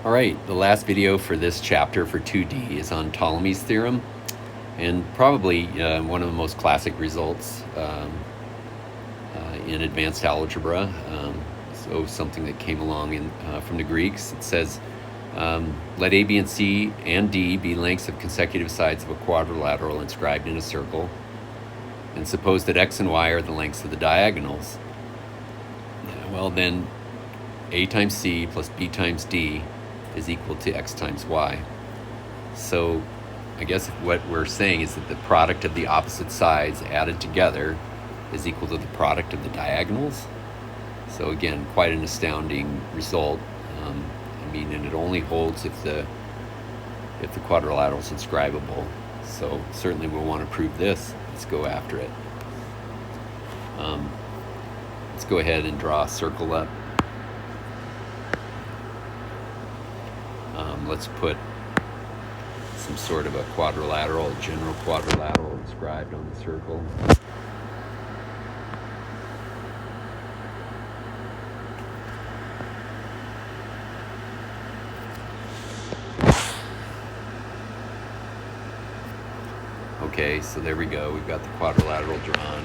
All right, the last video for this chapter for 2D is on Ptolemy's theorem, and probably one of the most classic results in advanced algebra. So something that came along from the Greeks. It says, let A, B, and C and D be lengths of consecutive sides of a quadrilateral inscribed in a circle, and suppose that X and Y are the lengths of the diagonals. Well, then A times C plus B times D is equal to X times Y. So I guess what we're saying is that the product of the opposite sides added together is equal to the product of the diagonals. So again, quite an astounding result. And it only holds if the quadrilateral is inscribable. So certainly we'll want to prove this. Let's go after it. Let's go ahead and draw a circle up. Let's put some sort of a quadrilateral, a general quadrilateral inscribed on the circle. Okay, so there we go. We've got the quadrilateral drawn.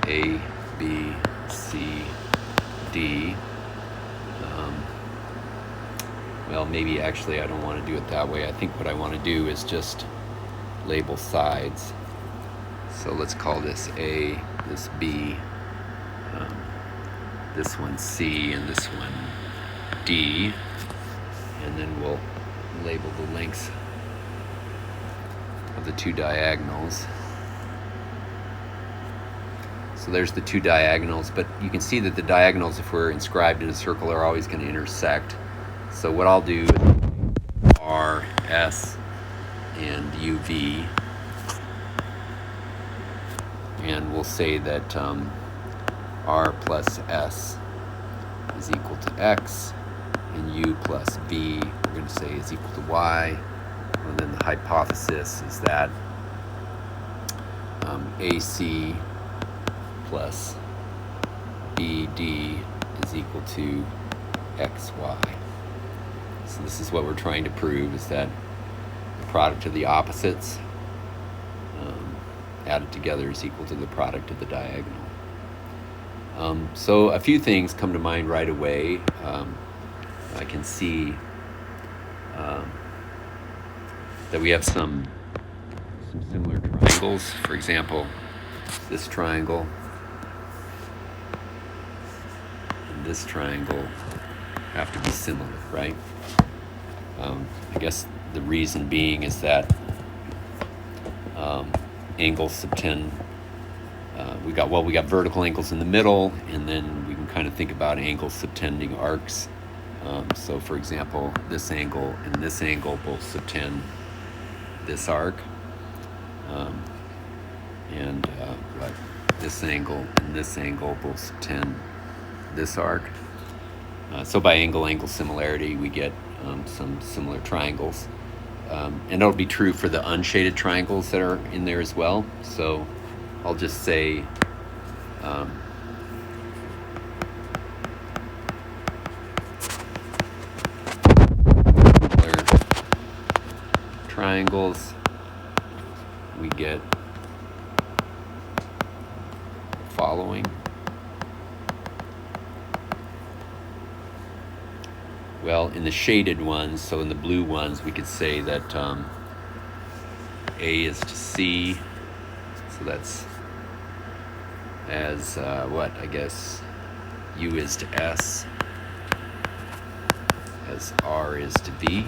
A, B, C, D. Well, maybe actually I don't want to do it that way. I think what I want to do is just label sides. So let's call this A, this B, this one C, and this one D. And then we'll label the lengths of the two diagonals. So there's the two diagonals, but you can see that the diagonals, if we're inscribed in a circle, are always going to intersect. So what I'll do is R, S, and UV, and we'll say that R plus S is equal to X, and U plus V, we're going to say, is equal to Y. And then the hypothesis is that AC plus BD is equal to XY. So this is what we're trying to prove, is that the product of the opposites added together is equal to the product of the diagonal. So a few things come to mind right away. I can see that we have some similar triangles. For example, this triangle and this triangle have to be similar, right? I guess the reason being is that angles subtend. We got vertical angles in the middle, and then we can kind of think about angles subtending arcs. So for example, this angle and this angle both subtend this arc, and this angle and this angle both subtend this arc. So by angle similarity, we get some similar triangles. And it'll be true for the unshaded triangles that are in there as well. So I'll just say triangles, we get the following. Well, in the shaded ones, so in the blue ones, we could say that A is to C, so that's as I guess U is to S, as R is to V.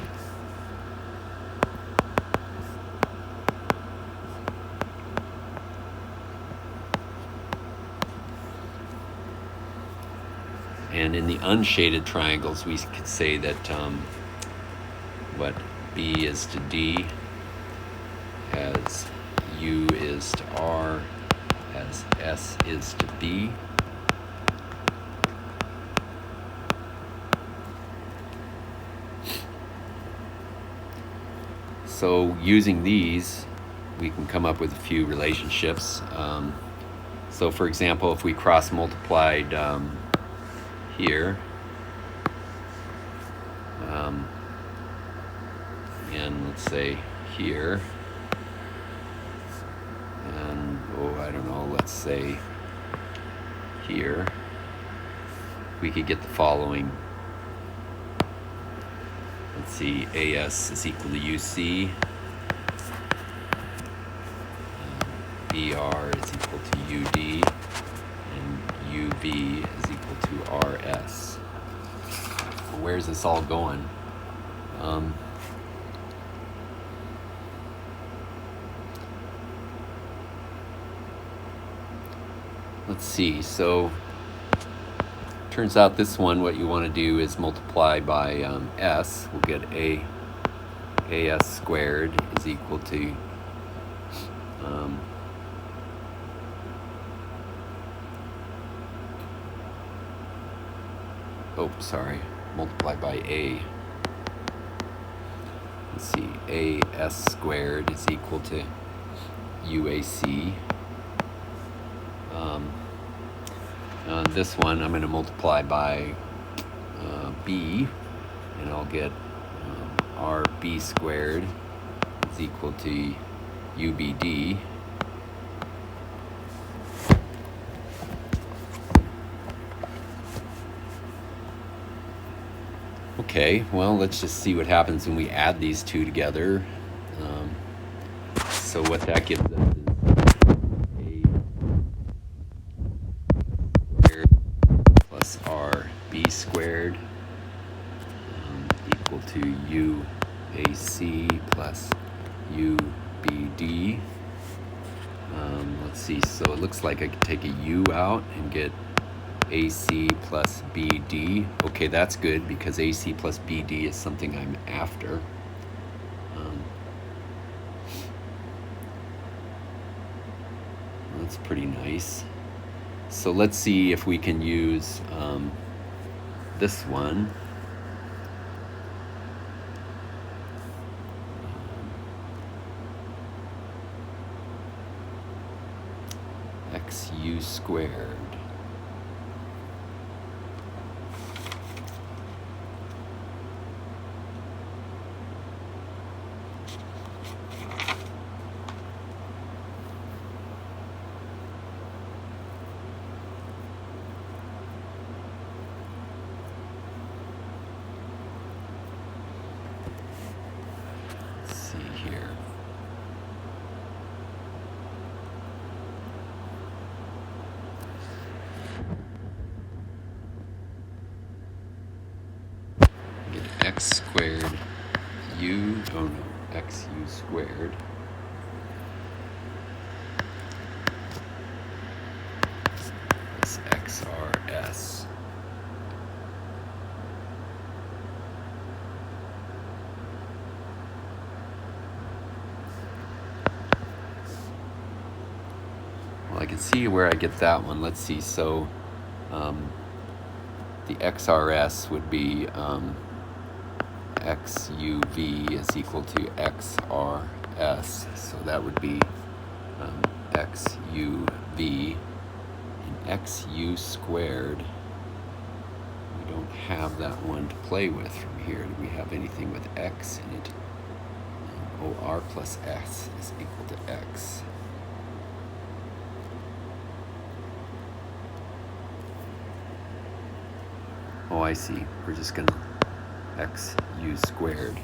And in the unshaded triangles, we could say that B is to D, as U is to R, as S is to B. So using these, we can come up with a few relationships. So for example, if we cross multiplied here, let's say here, and I don't know, let's say here, we could get the following. Let's see, AS is equal to UC, BR is equal to UD, and UV is equal to RS. Well, where's this all going? Let's see, so turns out this one, what you want to do is multiply by S. We'll get AS squared is equal to multiply by A. Let's see, AS squared is equal to UAC. This one I'm going to multiply by B, and I'll get RB squared is equal to UBD. Okay, well, let's just see what happens when we add these two together. So what that gives us is A squared plus RB squared equal to UAC plus UBD. Let's see, so it looks like I could take a U out and get AC plus BD. Okay, that's good because AC plus BD is something I'm after. That's pretty nice. So let's see if we can use this one. XU squared. X squared XU squared plus XRS. Well, I can see where I get that one. Let's see, so the XRS would be XUV is equal to XRS, so that would be XUV, and XU squared, we don't have that one to play with from here. Do we have anything with X in it? OR plus S is equal to X. Oh, I see. We're just going to XU squared.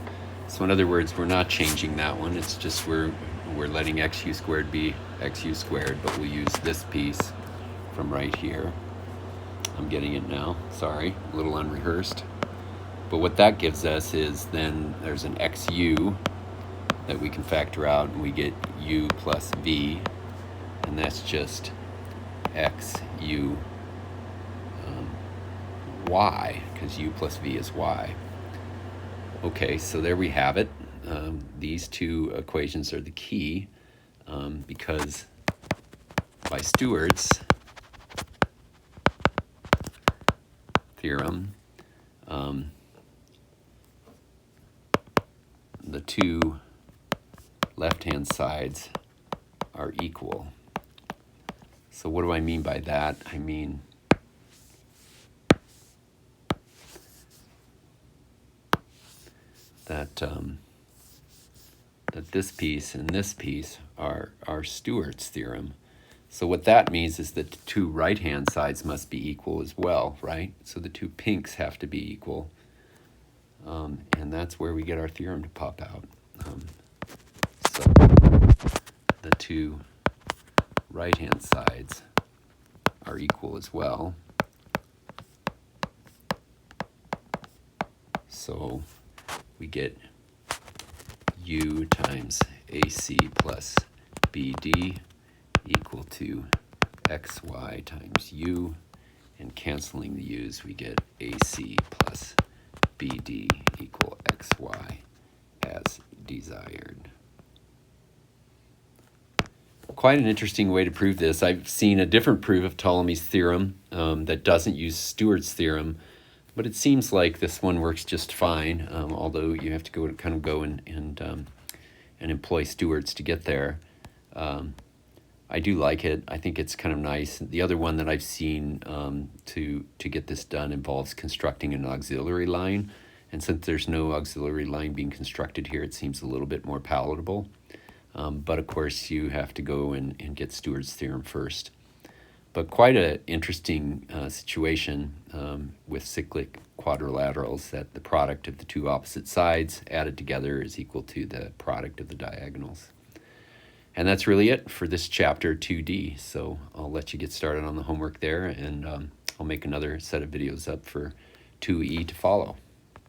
So in other words, we're not changing that one. It's just we're letting XU squared be XU squared, but we'll use this piece from right here. I'm getting it now. Sorry, a little unrehearsed. But what that gives us is then there's an XU that we can factor out, and we get U plus V, and that's just XU Y, because U plus V is Y. Okay, so there we have it. These two equations are the key because by Stewart's theorem, the two left-hand sides are equal. So what do I mean by that? I mean that that this piece and this piece are Stewart's theorem. So what that means is that the two right-hand sides must be equal as well, right? So the two pinks have to be equal. And that's where we get our theorem to pop out. So the two right-hand sides are equal as well. So we get U times AC plus BD equal to XY times U, and canceling the U's, we get AC plus BD equal XY as desired. Quite an interesting way to prove this. I've seen a different proof of Ptolemy's theorem that doesn't use Stewart's theorem, but it seems like this one works just fine, although you have to go and employ Stewart's to get there. I do like it. I think it's kind of nice. The other one that I've seen to get this done involves constructing an auxiliary line, and since there's no auxiliary line being constructed here, it seems a little bit more palatable. But of course, you have to go and get Stewart's theorem first. But quite an interesting situation with cyclic quadrilaterals, that the product of the two opposite sides added together is equal to the product of the diagonals. And that's really it for this chapter 2D. So I'll let you get started on the homework there, and I'll make another set of videos up for 2E to follow.